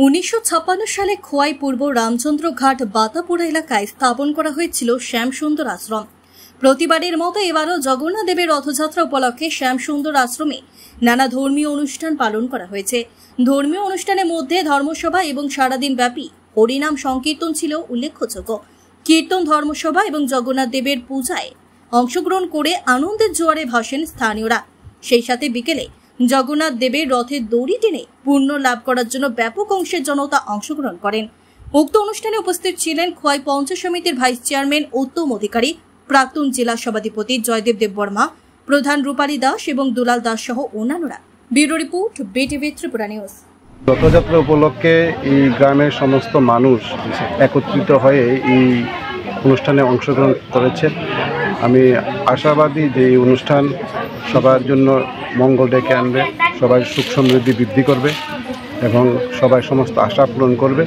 1956 সালে খোয়াই পূর্ব রামচন্দ্র ঘাট বাতাপুরা এলাকায় স্থাপন করা হয়েছিল শ্যামসুন্দর আশ্রম। প্রতিবারের মতো এবারও জগন্নাথ দেবের রথযাত্রা উপলক্ষে শ্যামসুন্দর আশ্রমে নানা ধর্মীয় অনুষ্ঠান পালন করা হয়েছে। ধর্মীয় অনুষ্ঠানের মধ্যে ধর্মসভা এবং সারাদিন ব্যাপী হরিনাম সংকীর্তন ছিল উল্লেখযোগ্য। কীর্তন, ধর্মসভা এবং জগন্নাথ দেবের পূজায় অংশগ্রহণ করে আনন্দের জোয়ারে ভাসেন স্থানীয়রা। সেই সাথে বিকেলে জগন্নাথ দেবের রথের দড়ি টেনে পুণ্য লাভ করার জন্য ব্যাপক অংশের জনতা অংশগ্রহণ করেন। উক্ত অনুষ্ঠানে উপস্থিত ছিলেন খোয়াই পঞ্চায়েত সমিতির ভাইস চেয়ারম্যান উত্তম অধিকারী, প্রাক্তন জেলা সভাধিপতি জয়দেব দেববর্মা, প্রধান রূপালী দাস এবং দুলাল দাস সহ অন্যান্যরা। Bureau report, BTV Tripura news. Rathyatra উপলক্ষে এই গ্রামের সমস্ত মানুষ একত্রিত হয়ে এই অনুষ্ঠানে অংশগ্রহণ করেছে। আমি আশাবাদী যে এই অনুষ্ঠান সবার জন্য মঙ্গল ডেকে আনবে, সবার সুখ সমৃদ্ধি বৃদ্ধি করবে এবং সবাই সমস্ত আশা পূরণ করবে।